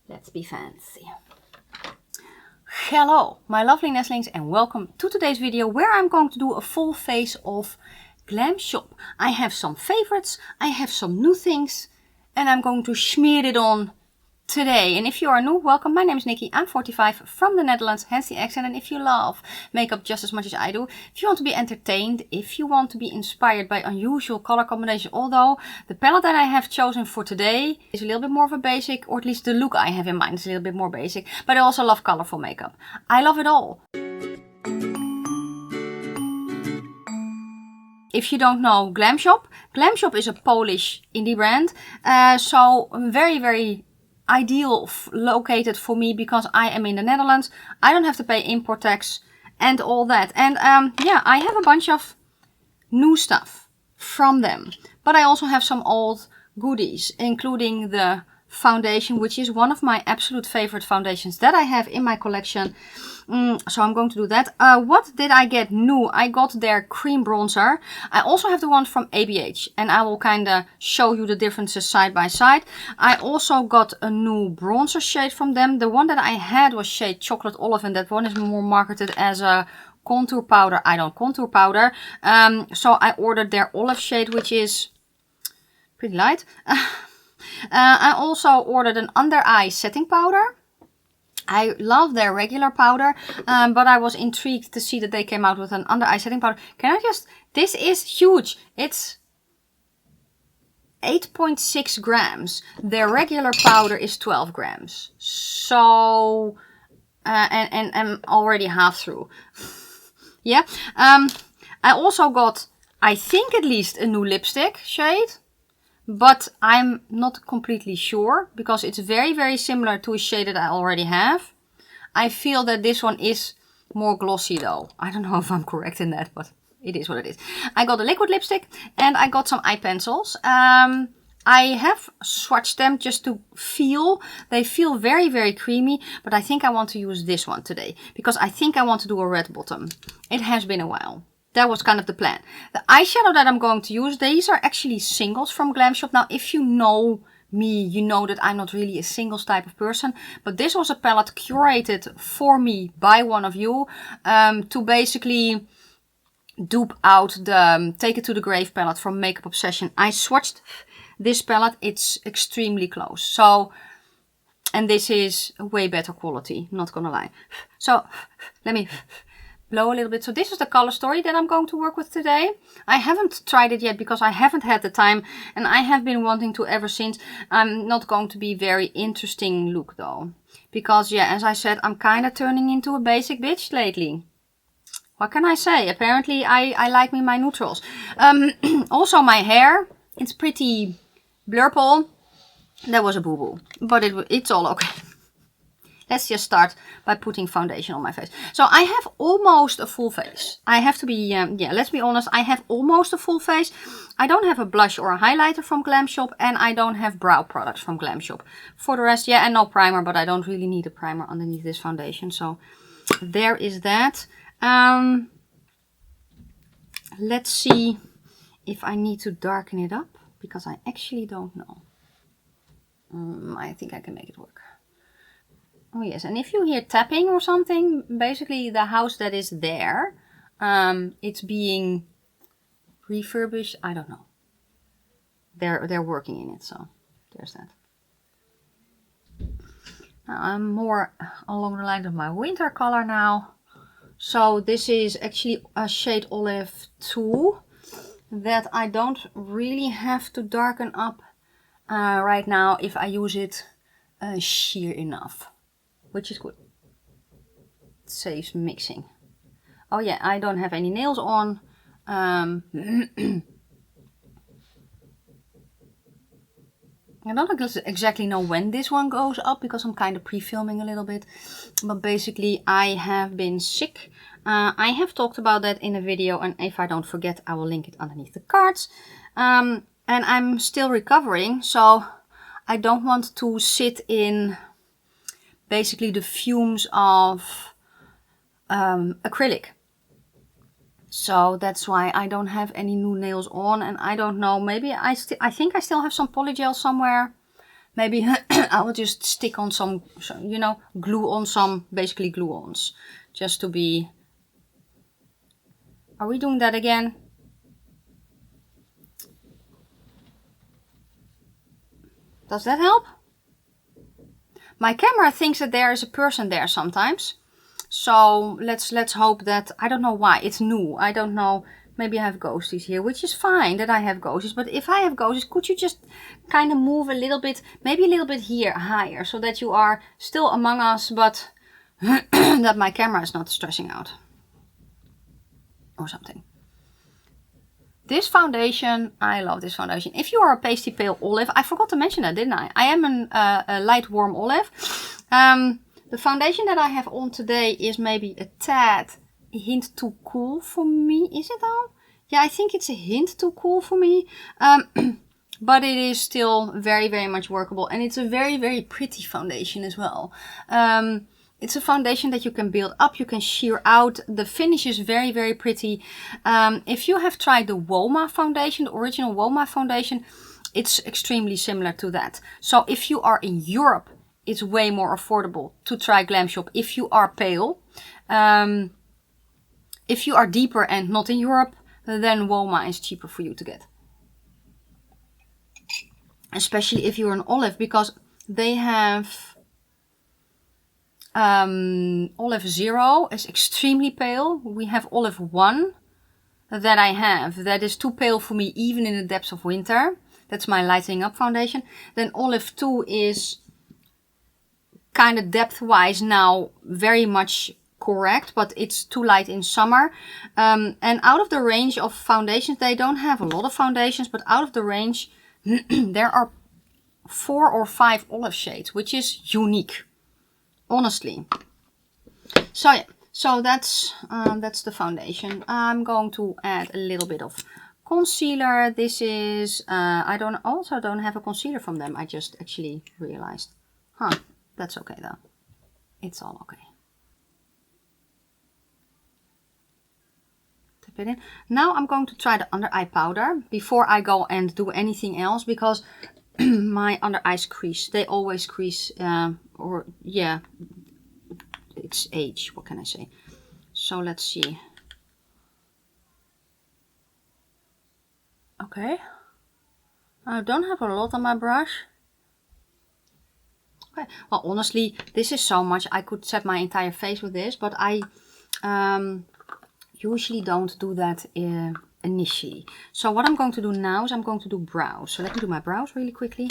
Let's be fancy. Hello, my lovely nestlings, and welcome to today's video where I'm going to do a full face of Glam Shop. I have some favorites, I have some new things, and I'm going to smear it on today. And if you are new, welcome. My name is Nikki. I'm 45 from the Netherlands, hence the accent. And if you love makeup just as much as I do, if you want to be entertained, if you want to be inspired by unusual color combinations, although the palette that I have chosen for today is a little bit more of a basic, or at least the look I have in mind is a little bit more basic, but I also love colorful makeup. I love it all. If you don't know Glam Shop is a Polish indie brand, so very ideal located for me because I am in the Netherlands. I don't have to pay import tax and all that. And yeah, I have a bunch of new stuff from them. But I also have some old goodies, including the foundation, which is one of my absolute favorite foundations that I have in my collection. So I'm going to do that. What did I get new? I got their cream bronzer. I also have the one from ABH, and I will kind of show you the differences side by side. I also got a new bronzer shade from them. The one that I had was shade Chocolate Olive, and that one is more marketed as a contour powder. I don't contour powder. So I ordered their olive shade, which is pretty light. I also ordered an under eye setting powder. I love their regular powder, but I was intrigued to see that they came out with an under eye setting powder. Can I just, this is huge. It's 8.6 grams. Their regular powder is 12 grams. So, and I'm already half through. Yeah. I also got, I think at least, a new lipstick shade. But I'm not completely sure because it's very similar to a shade that I already have. I feel that this one is more glossy though. I don't know if I'm correct in that, but it is what it is. I got a liquid lipstick and I got some eye pencils. I have swatched them just to feel. They feel very creamy, but I think I want to use this one today because I think I want to do a red bottom. It has been a while. That was kind of the plan. The eyeshadow that I'm going to use, these are actually singles from Glam Shop. Now, if you know me, you know that I'm not really a singles type of person. But this was a palette curated for me by one of you to basically dupe out the Take It to the Grave palette from Makeup Obsession. I swatched this palette. It's extremely close. So, and this is way better quality, not gonna lie. So, let me blow a little bit. So this is the color story that I'm going to work with today. I haven't tried it yet because I haven't had the time and I have been wanting to ever since. I'm not going to be very interesting look though. Because yeah, as I said, I'm kind of turning into a basic bitch lately. What can I say? Apparently I like me my neutrals. Also my hair, it's pretty blurple. That was a boo-boo, but it's all okay. Let's just start by putting foundation on my face. So I have almost a full face. I have to be, yeah, let's be honest. I have almost a full face. I don't have a blush or a highlighter from Glam Shop. And I don't have brow products from Glam Shop. For the rest, yeah, and no primer. But I don't really need a primer underneath this foundation. So there is that. Let's see if I need to darken it up. Because I actually don't know. I think I can make it work. Oh yes, and if you hear tapping or something, basically the house that is there, it's being refurbished. I don't know. They're working in it, so there's that. Now I'm more along the lines of my winter color now. So this is actually a shade Olive 2 that I don't really have to darken up right now if I use it sheer enough. Which is good. It saves mixing. Oh yeah, I don't have any nails on. I don't exactly know when this one goes up because I'm kind of pre-filming a little bit. But basically I have been sick. I have talked about that in a video, and if I don't forget I will link it underneath the cards. And I'm still recovering, so I don't want to sit in basically the fumes of acrylic. So that's why I don't have any new nails on, and I don't know, maybe I think I still have some polygel somewhere. maybe I will just stick on some, you know, glue on some, basically glue-ons. Just to be... Are we doing that again? Does that help? My camera thinks that there is a person there sometimes. So let's hope that, I don't know why, it's new. I don't know, maybe I have ghosties here, which is fine that I have ghosties. But if I have ghosties, could you just kind of move a little bit, maybe a little bit here, higher, so that you are still among us, but that my camera is not stressing out. Or something. This foundation, I love this foundation. If you are a pasty pale olive, I forgot to mention that, didn't I? I am a light warm olive. The foundation that I have on today is maybe a tad, a hint too cool for me. Is it though? Yeah, I think it's a hint too cool for me. But it is still very, very much workable. And it's a very, very pretty foundation as well. It's a foundation that you can build up, you can sheer out. The finish is very, very pretty. If you have tried the Woma foundation, the original Woma foundation, it's extremely similar to that. So if you are in Europe, it's way more affordable to try Glam Shop if you are pale. If you are deeper and not in Europe, then Woma is cheaper for you to get. Especially if you're an olive, because they have... Olive 0 is extremely pale. We have Olive 1 that I have. That is too pale for me even in the depths of winter. That's my lightening up foundation. Then Olive 2 is kind of depth wise now very much correct, but it's too light in summer. And out of the range of foundations, they don't have a lot of foundations, but out of the range there are 4 or 5 olive shades, which is unique. Honestly. So yeah, so that's the foundation. I'm going to add a little bit of concealer. This is I don't have a concealer from them. I just actually realized. That's okay though. It's all okay. Tap it in. Now I'm going to try the under eye powder before I go and do anything else, because my under eyes crease. They always crease. Or yeah, it's age, what can I say? So let's see. Okay, I don't have a lot on my brush. Okay, well honestly this is so much, I could set my entire face with this, but I usually don't do that initially. So what I'm going to do now is I'm going to do brows. So let me do my brows really quickly.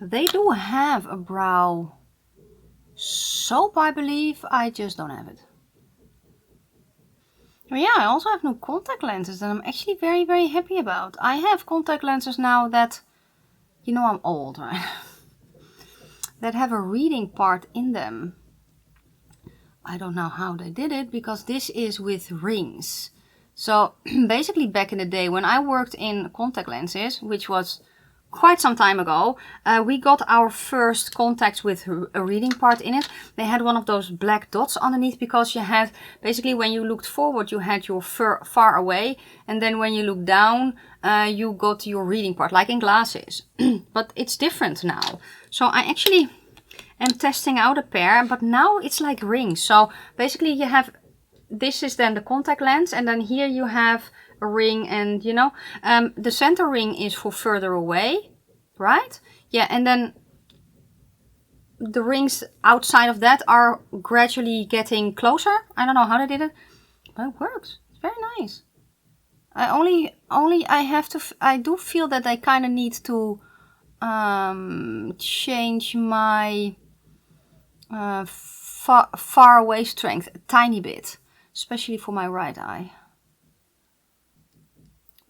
They do have a brow soap, I believe. I just don't have it. But yeah, I also have new contact lenses that I'm actually very, very happy about. I have contact lenses now that, you know, I'm old, right? That have a reading part in them. I don't know how they did it, because this is with rings. So basically back in the day when I worked in contact lenses, which was quite some time ago, we got our first contacts with a reading part in it. They had one of those black dots underneath, because you had, basically when you looked forward you had your far away, and then when you look down you got your reading part, like in glasses. But it's different now. So I actually am testing out a pair, but now it's like rings. So basically you have, this is then the contact lens, and then here you have a ring, and you know, the center ring is for further away, right? Yeah, and then the rings outside of that are gradually getting closer. I don't know how they did it, but it works. It's very nice. I do feel that I kind of need to change my far away strength a tiny bit, especially for my right eye.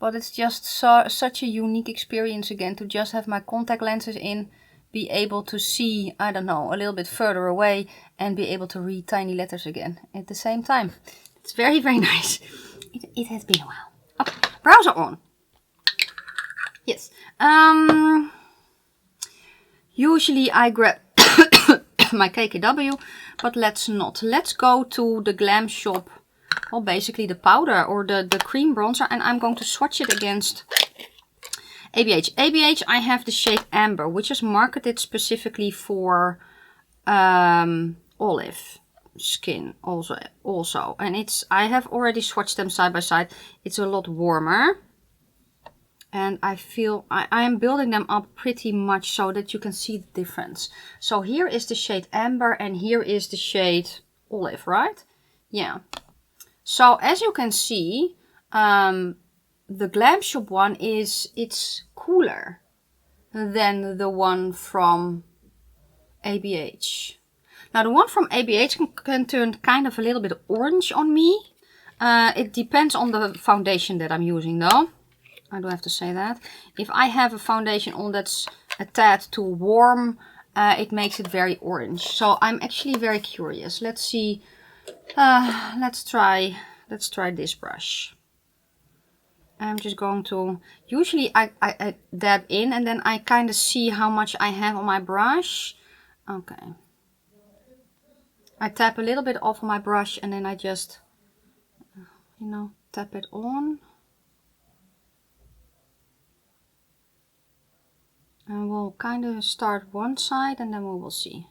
But it's just such a unique experience again to just have my contact lenses in, be able to see, I don't know, a little bit further away, and be able to read tiny letters again at the same time. It's very, very nice. It has been a while. Okay, brows are on. Yes. Usually I grab my KKW, but let's not. Let's go to the Glam Shop well, basically the powder or the cream bronzer, and I'm going to swatch it against ABH. ABH, I have the shade Amber, which is marketed specifically for olive skin also. And I have already swatched them side by side. It's a lot warmer. And I feel I am building them up pretty much so that you can see the difference. So here is the shade Amber and here is the shade Olive, right? Yeah. So as you can see, the Glam Shop one it's cooler than the one from ABH. Now the one from ABH can turn kind of a little bit orange on me. It depends on the foundation that I'm using though. I do have to say that. If I have a foundation on that's a tad too warm, it makes it very orange. So I'm actually very curious. Let's see. Let's try this brush. I'm just going to, usually I dab in and then I kind of see how much I have on my brush. Okay. I tap a little bit off my brush and then I just, you know, tap it on. And we'll kind of start one side and then we will see.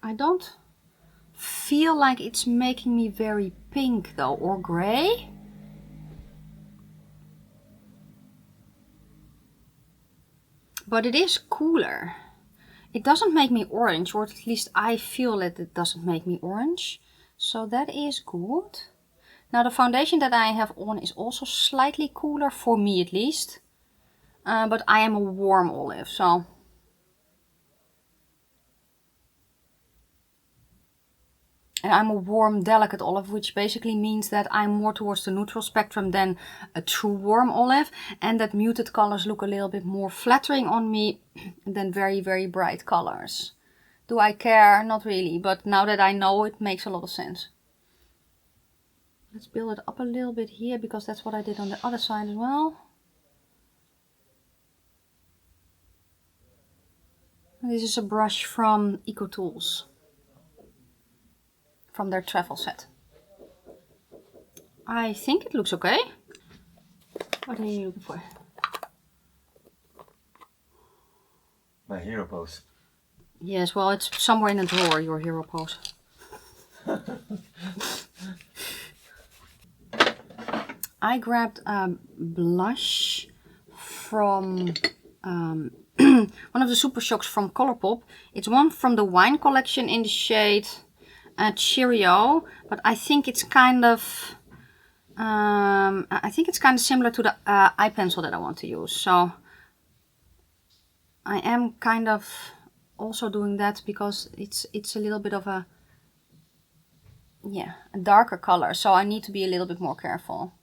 I don't feel like it's making me very pink though, or gray. But it is cooler. It doesn't make me orange, or at least I feel that it doesn't make me orange. So that is good. Now the foundation that I have on is also slightly cooler, for me at least. But I am a warm olive, so... And I'm a warm, delicate olive, which basically means that I'm more towards the neutral spectrum than a true warm olive. And that muted colors look a little bit more flattering on me than very, very bright colors. Do I care? Not really. But now that I know, it makes a lot of sense. Let's build it up a little bit here, because that's what I did on the other side as well. This is a brush from EcoTools. From their travel set. I think it looks okay. What are you looking for? My hero pose. Yes, well, it's somewhere in a drawer, your hero pose. I grabbed a blush from one of the Super Shocks from Colourpop. It's one from the Wine collection in the shade Cheerio, but I think it's kind of similar to the eye pencil that I want to use. So I am kind of also doing that because it's a little bit of a darker color. So I need to be a little bit more careful.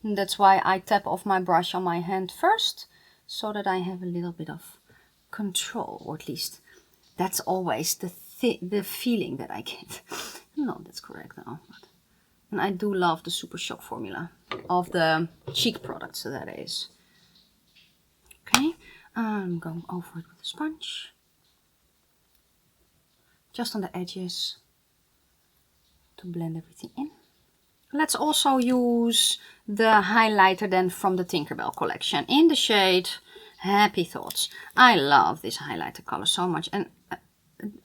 And that's why I tap off my brush on my hand first, so that I have a little bit of control, or at least that's always the feeling that I get. No, that's correct though. And I do love the Super Shock formula of the cheek products, so that is. Okay, I'm going over it with a sponge. Just on the edges to blend everything in. Let's also use the highlighter then from the Tinkerbell collection in the shade Happy Thoughts. I love this highlighter color so much, and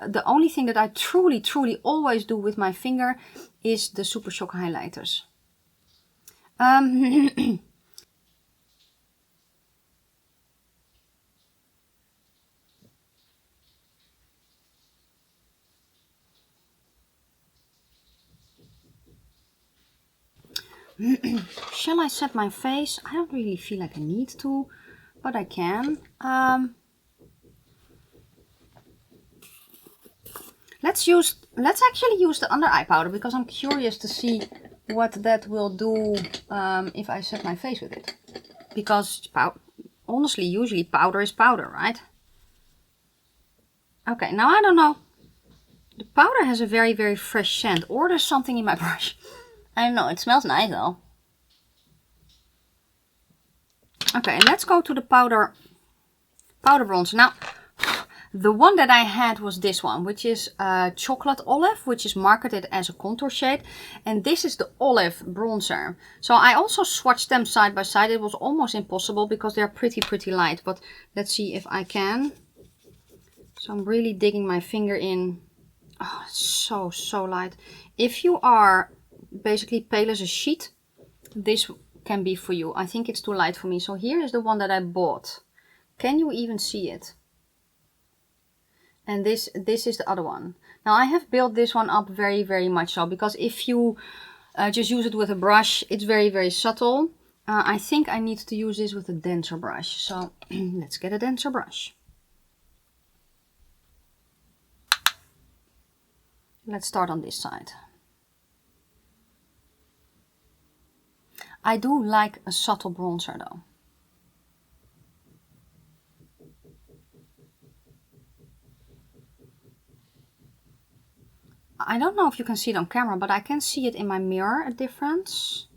the only thing that I truly always do with my finger is the Super Shock highlighters. Shall I set my face? I don't really feel like I need to, but I can. Let's actually use the under eye powder, because I'm curious to see what that will do if I set my face with it. Because honestly, usually powder is powder, right? Okay, now I don't know. The powder has a very, very fresh scent, or there's something in my brush. I don't know, it smells nice though. Okay, let's go to the powder bronzer. Now, the one that I had was this one, which is chocolate olive, which is marketed as a contour shade. And this is the olive bronzer. So I also swatched them side by side. It was almost impossible because they're pretty light. But let's see if I can. So I'm really digging my finger in. Oh, it's so light. If you are basically pale as a sheet, this can be for you. I think it's too light for me. So here is the one that I bought. Can you even see it? And this is the other one. Now I have built this one up very much so, because if you just use it with a brush, it's very subtle. I think I need to use this with a denser brush. So let's get a denser brush. Let's start on this side. I do like a subtle bronzer though. I don't know if you can see it on camera, but I can see it in my mirror, a difference.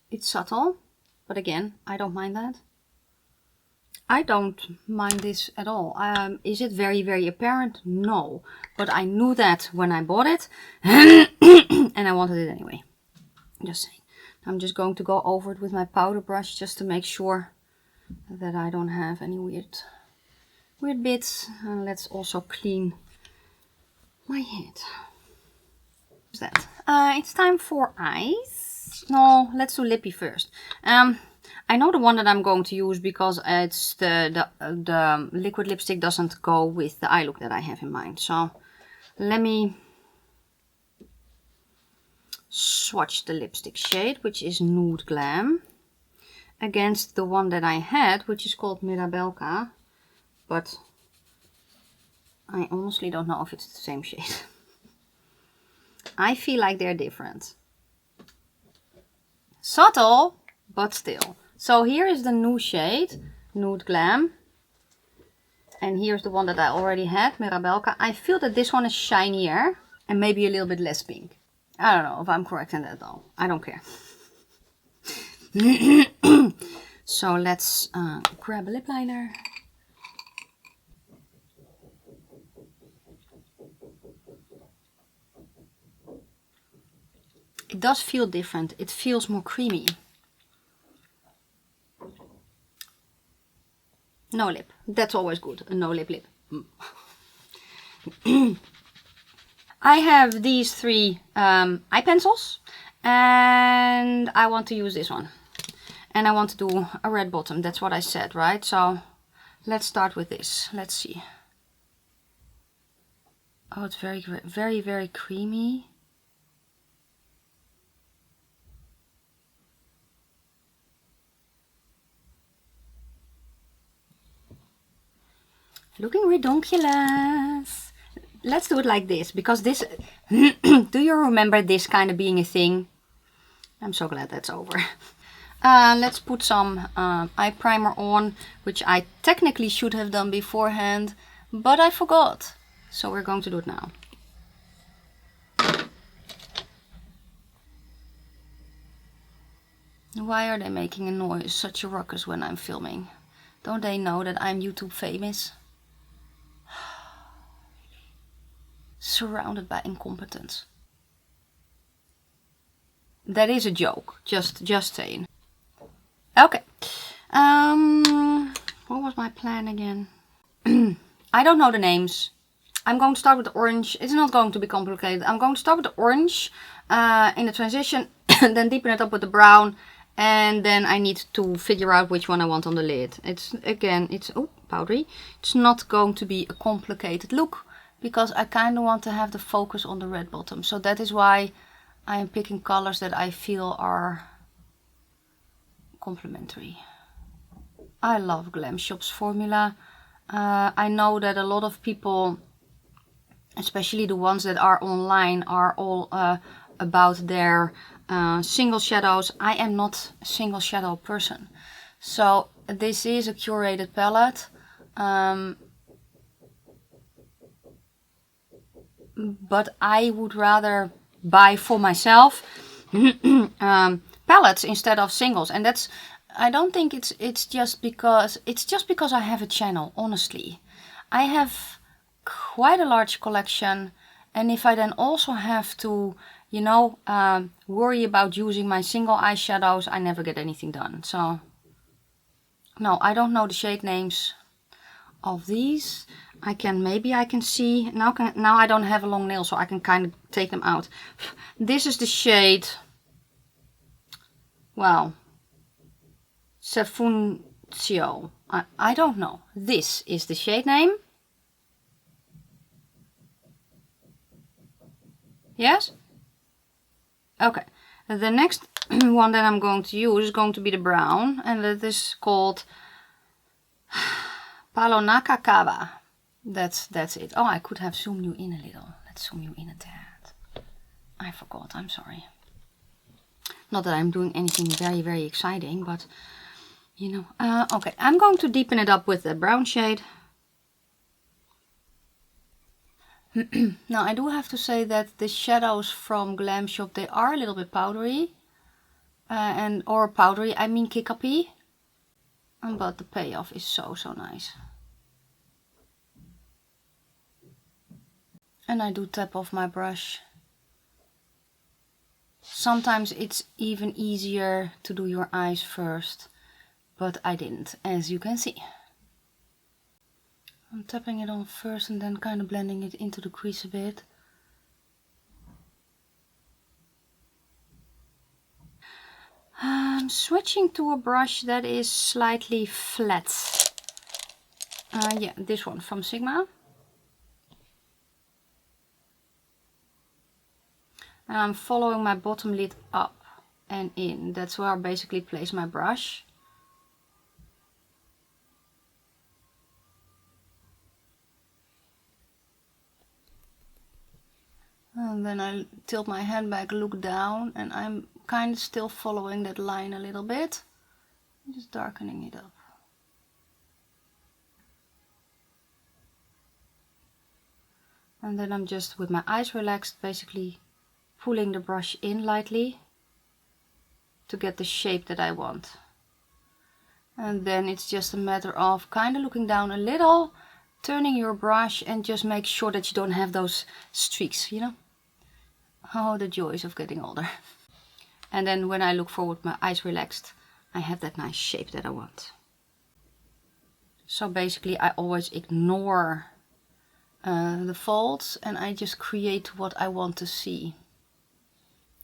It's subtle, but again, I don't mind that. I don't mind this at all. Is it very apparent? No. But I knew that when I bought it, and I wanted it anyway. Just saying. I'm just going to go over it with my powder brush just to make sure that I don't have any weird bits. And let's also clean my head. What's that? It's time for eyes. No, let's do lippy first. I know the one that I'm going to use because it's the liquid lipstick doesn't go with the eye look that I have in mind. So let me swatch the lipstick shade, which is Nude Glam, against the one that I had, which is called Mirabelka, but I honestly don't know if it's the same shade. I feel like they're different. Subtle, but still. So here is the new shade, Nude Glam. And here's the one that I already had, Mirabelka. I feel that this one is shinier and maybe a little bit less pink. I don't know if I'm correct in that though. I don't care. So let's grab a lip liner. It does feel different. It feels more creamy. No lip. That's always good. A no lip lip. I have these three eye pencils. And I want to use this one. And I want to do a red bottom. That's what I said, right? So let's start with this. Let's see. Oh, it's very creamy. Looking redonkulous. Let's do it like this, because this, do you remember this kind of being a thing? I'm so glad that's over. Let's put some eye primer on, which I technically should have done beforehand, but I forgot. So we're going to do it now. Why are they making a noise, such a ruckus when I'm filming? Don't they know that I'm YouTube famous? Surrounded by incompetence. That is a joke, just saying. Okay. What was my plan again? I don't know the names. I'm going to start with the orange. It's not going to be complicated. I'm going to start with the orange in the transition, then deepen it up with the brown, and then I need to figure out which one I want on the lid. It's oh, powdery. It's not going to be a complicated look because I kind of want to have the focus on the red bottom. So that is why I am picking colors that I feel are complementary. I love Glam Shop's formula. I know that a lot of people, especially the ones that are online, are all about their single shadows. I am not a single shadow person. So this is a curated palette. but I would rather buy for myself palettes instead of singles. And that's, I don't think it's just because I have a channel, honestly. I have quite a large collection, and if I then also have to, you know, worry about using my single eyeshadows, I never get anything done. So no, I don't know the shade names of these. Maybe I can see now. Now I don't have a long nail, so I can kind of take them out. This is the shade, well, Sefuncio. I don't know. This is the shade name. Yes? Okay. The next one that I'm going to use is going to be the brown, and that is called Palonaka Kava. That's it. Oh, I could have zoomed you in a little. Let's zoom you in a tad. I forgot. I'm sorry. Not that I'm doing anything very, very exciting, but you know. Okay, I'm going to deepen it up with the brown shade. Now I do have to say that the shadows from Glam Shop, they are a little bit powdery. Or powdery, I mean kick-uppy. But the payoff is so nice. And I do tap off my brush. Sometimes it's even easier to do your eyes first, but I didn't, as you can see. I'm tapping it on first and then kind of blending it into the crease a bit. I'm switching to a brush that is slightly flat. Yeah, this one from Sigma. And I'm following my bottom lid up and in. That's where I basically place my brush. And then I tilt my head back, look down, and I'm kind of still following that line a little bit. Just darkening it up. And then I'm just, with my eyes relaxed, basically pulling the brush in lightly to get the shape that I want. And then it's just a matter of kind of looking down a little, turning your brush, and just make sure that you don't have those streaks, you know. Oh, the joys of getting older. And then when I look forward, my eyes relaxed, I have that nice shape that I want. So basically I always ignore the folds, and I just create what I want to see.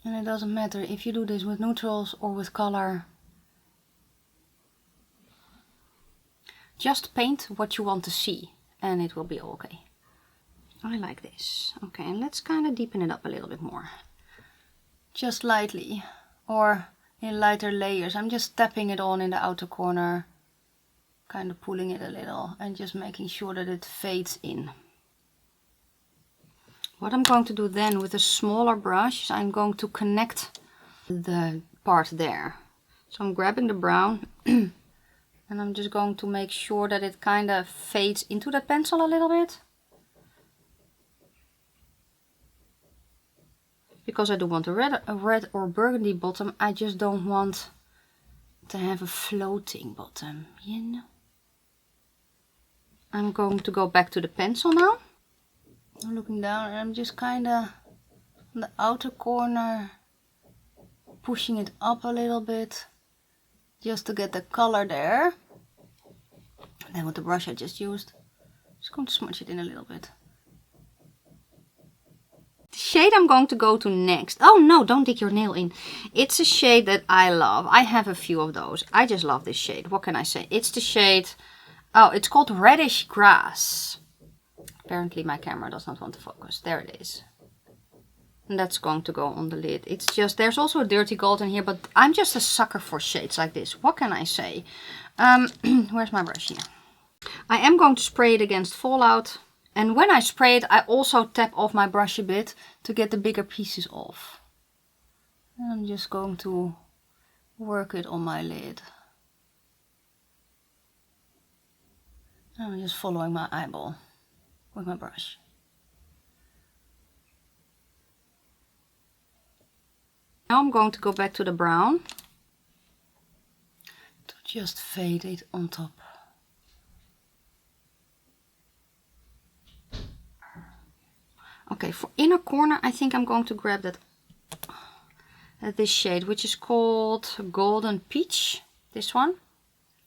And it doesn't matter if you do this with neutrals or with color. Just paint what you want to see and it will be okay. I like this. Okay, and let's kind of deepen it up a little bit more. Just lightly, or in lighter layers. I'm just tapping it on in the outer corner, kind of pulling it a little and just making sure that it fades in. What I'm going to do then with a smaller brush is I'm going to connect the part there. So I'm grabbing the brown and I'm just going to make sure that it kind of fades into the pencil a little bit. Because I do want a red or burgundy bottom, I just don't want to have a floating bottom, you know. I'm going to go back to the pencil now. I'm looking down and I'm just kind of on the outer corner, pushing it up a little bit, just to get the color there. And then with the brush I just used, just going to smudge it in a little bit. The shade I'm going to go to next, oh no, don't dig your nail in. It's a shade that I love. I have a few of those. I just love this shade. What can I say? It's the shade, oh, it's called Reddish Grass. Apparently my camera does not want to focus. There it is. And that's going to go on the lid. It's just, there's also a dirty gold in here, but I'm just a sucker for shades like this. What can I say? Where's my brush here? I am going to spray it against fallout. And when I spray it, I also tap off my brush a bit to get the bigger pieces off. And I'm just going to work it on my lid. And I'm just following my eyeball with my brush. Now I'm going to go back to the brown to just fade it on top. Okay, for inner corner, I think I'm going to grab that this shade, which is called Golden Peach. This one.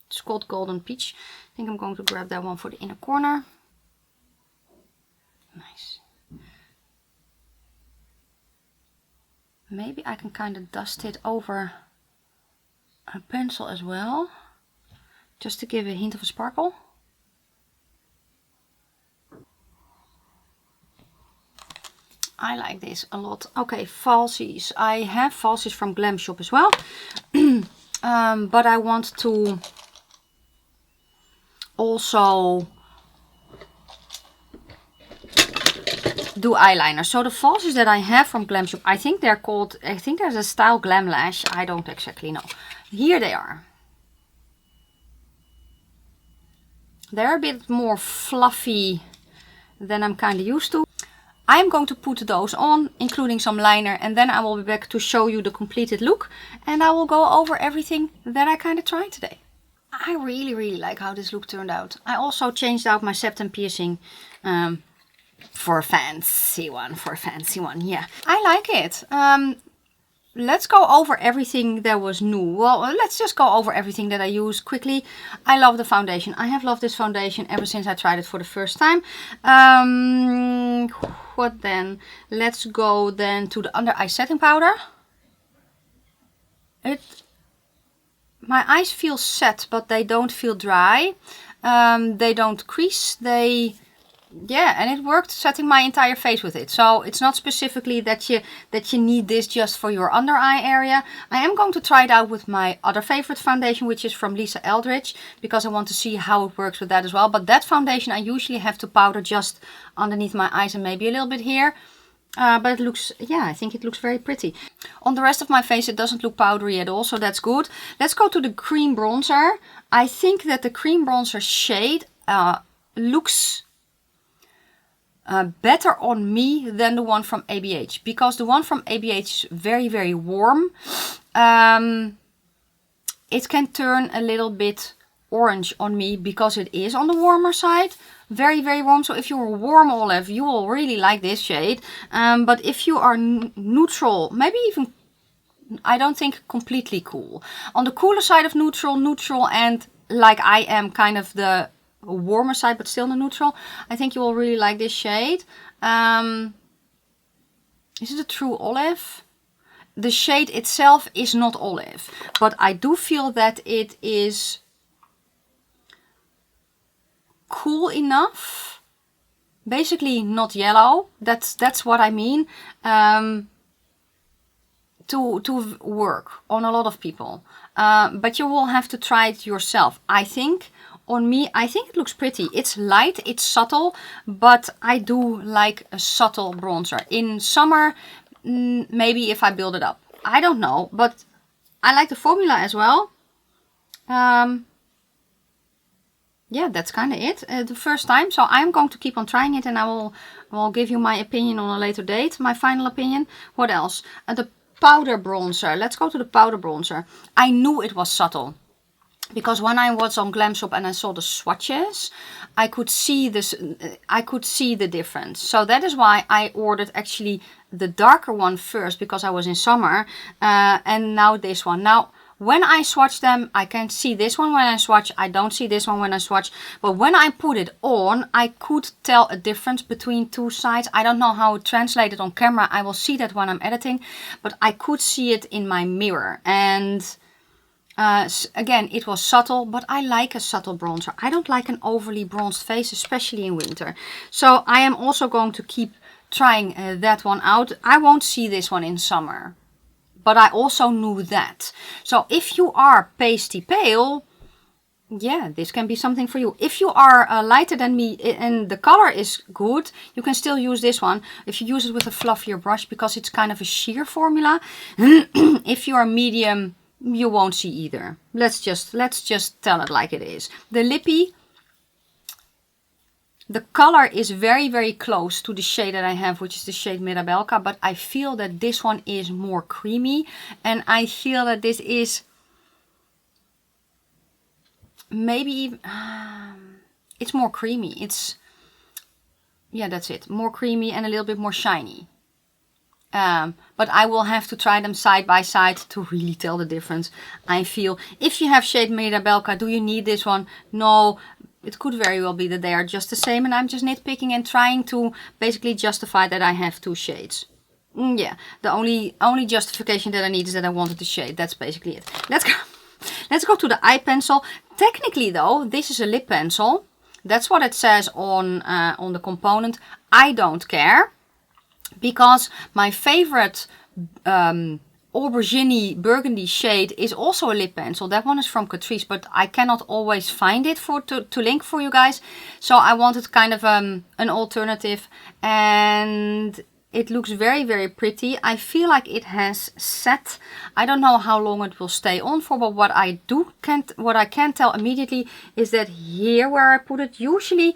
It's called Golden Peach. I think I'm going to grab that one for the inner corner. Nice. Maybe I can kind of dust it over a pencil as well, just to give a hint of a sparkle. I like this a lot. Okay, Falsies. I have Falsies from Glam Shop as well. But I want to also do eyeliner. So the Falsies that I have from Glam Shop, I think they're called, I think there's a style Glam Lash. I don't exactly know. Here they are. They're a bit more fluffy than I'm kind of used to. I'm going to put those on, including some liner, and then I will be back to show you the completed look. And I will go over everything that I kind of tried today. I really like how this look turned out. I also changed out my septum piercing for a fancy one, yeah. I like it. Let's go over everything that was new. Well, let's just go over everything that I used quickly. I love the foundation. I have loved this foundation ever since I tried it for the first time. What then? Let's go then to the under eye setting powder. My eyes feel set, but they don't feel dry. They don't crease. Yeah, and it worked setting my entire face with it. So it's not specifically that you need this just for your under eye area. I am going to try it out with my other favorite foundation, which is from Lisa Eldridge, because I want to see how it works with that as well. But that foundation I usually have to powder just underneath my eyes and maybe a little bit here. But it looks, yeah, I think it looks very pretty. On the rest of my face it doesn't look powdery at all, so that's good. Let's go to the cream bronzer. I think that the cream bronzer shade looks better on me than the one from ABH, because the one from ABH is very warm. It can turn a little bit orange on me because it is on the warmer side, very warm. So if you're a warm olive, you will really like this shade. But if you are neutral, maybe even, I don't think completely cool, on the cooler side of neutral, and like I am kind of the warmer side but still the neutral, I think you will really like this shade. Is it a true olive? The shade itself is not olive, but I do feel that it is cool enough, basically not yellow, that's what I mean, to work on a lot of people. But you will have to try it yourself. I think on me, I think it looks pretty. It's light, it's subtle, but I do like a subtle bronzer. In summer, maybe if I build it up. I don't know, but I like the formula as well. Yeah, that's kind of it. The first time, so I'm going to keep on trying it, and I will give you my opinion on a later date, my final opinion. What else? The powder bronzer. Let's go to the powder bronzer. I knew it was subtle, because when I was on Glam Shop and I saw the swatches, I could see this. I could see the difference. So that is why I ordered actually the darker one first, because I was in summer, and now this one. Now, when I swatch them, I can see this one when I swatch. I don't see this one when I swatch. But when I put it on, I could tell a difference between two sides. I don't know how it translated on camera. I will see that when I'm editing. But I could see it in my mirror. And again, it was subtle, but I like a subtle bronzer. I don't like an overly bronzed face, especially in winter. So I am also going to keep trying that one out. I won't see this one in summer, but I also knew that. So if you are pasty pale, yeah, this can be something for you. If you are lighter than me and the color is good, you can still use this one if you use it with a fluffier brush, because it's kind of a sheer formula. If you are medium, you won't see either. Let's just tell it like it is. The lippy, The color is very, very close to the shade that I have, which is the shade Mirabelka, but I feel that this one is more creamy, and I feel that this is maybe even, it's more creamy. It's, yeah, that's it. More creamy and a little bit more shiny. But I will have to try them side by side to really tell the difference. I feel, if you have shade Mirabelka, do you need this one? No, it could very well be that they are just the same, and I'm just nitpicking and trying to basically justify that I have two shades. Yeah, the only justification that I need is that I wanted the shade. That's basically it. Let's go to the eye pencil. Technically though, this is a lip pencil. That's what it says on the component. I don't care, because my favorite aubergine burgundy shade is also a lip pencil. That one is from Catrice, but I cannot always find it to link for you guys. So I wanted kind of an alternative, and it looks very, very pretty. I feel like it has set. I don't know how long it will stay on for, but what I can tell immediately is that here where I put it, usually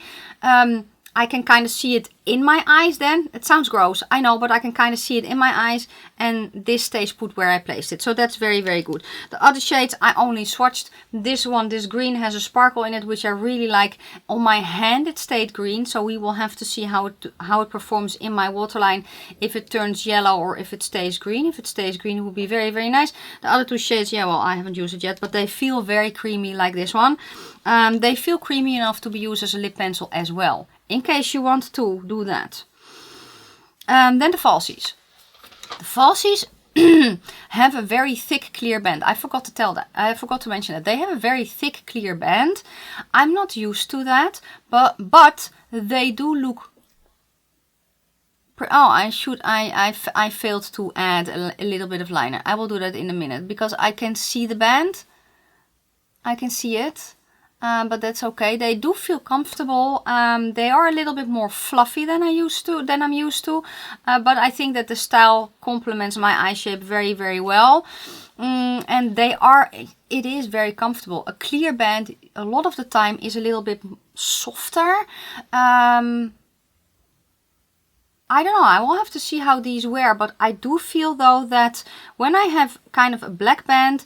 I can kind of see it in my eyes then. It sounds gross, I know, but I can kind of see it in my eyes, and this stays put where I placed it. So that's very, very good. The other shades I only swatched. This one, this green, has a sparkle in it, which I really like. On my hand it stayed green, so we will have to see how it performs in my waterline, if it turns yellow or if it stays green. If it stays green, it will be very, very nice. The other two shades, yeah, well, I haven't used it yet, but they feel very creamy like this one. They feel creamy enough to be used as a lip pencil as well, in case you want to do that. Then the Falsies. The Falsies have a very thick clear band. I forgot to tell that. I forgot to mention that. They have a very thick clear band. I'm not used to that, but they do look... Oh, I failed to add a little bit of liner. I will do that in a minute, because I can see the band. I can see it. But that's okay. They do feel comfortable. They are a little bit more fluffy than I'm used to. But I think that the style complements my eye shape very, very well. And it is very comfortable. A clear band a lot of the time is a little bit softer. I don't know. I will have to see how these wear. But I do feel though that when I have kind of a black band,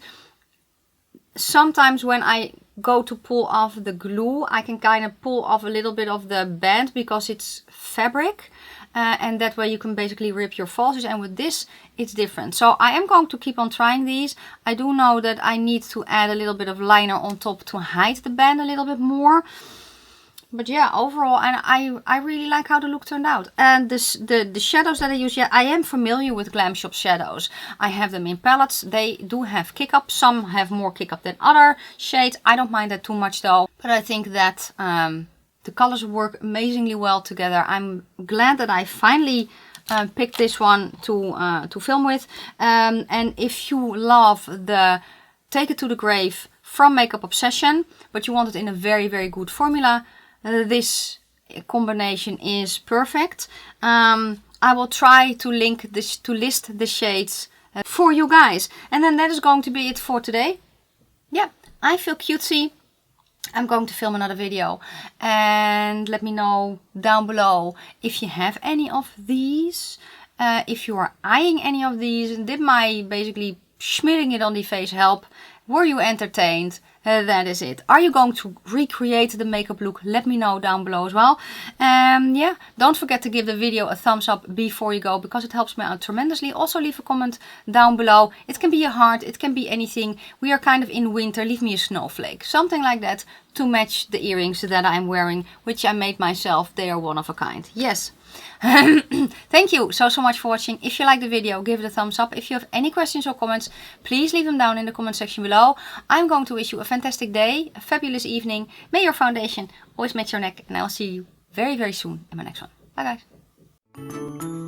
sometimes when I go to pull off the glue, I can kind of pull off a little bit of the band, because it's fabric, and that way you can basically rip your falsies, and with this it's different. So I am going to keep on trying these. I do know that I need to add a little bit of liner on top to hide the band a little bit more. But yeah, overall, and I really like how the look turned out. And the shadows that I use, yeah, I am familiar with Glam Shop shadows. I have them in palettes. They do have kick up. Some have more kick up than other shades. I don't mind that too much though. But I think that the colors work amazingly well together. I'm glad that I finally picked this one to film with. And if you love the Take It to the Grave from Makeup Obsession, but you want it in a very, very good formula, this combination is perfect. I will try to list the shades for you guys. And then that is going to be it for today. Yeah, I feel cutesy. I'm going to film another video. And let me know down below if you have any of these. If you are eyeing any of these. Did my basically smearing it on the face help? Were you entertained? That is it. Are you going to recreate the makeup look? Let me know down below as well. Yeah, don't forget to give the video a thumbs up before you go, because it helps me out tremendously. Also leave a comment down below. It can be a heart, it can be anything. We are kind of in winter. Leave me a snowflake, something like that, to match the earrings that I'm wearing, which I made myself. They are one of a kind. Yes. Thank you so much for watching. If you like the video, give it a thumbs up. If you have any questions or comments, please leave them down in the comment section below. I'm going to wish you a fantastic day, a fabulous evening. May your foundation always match your neck, and I'll see you very, very soon in my next one. Bye guys.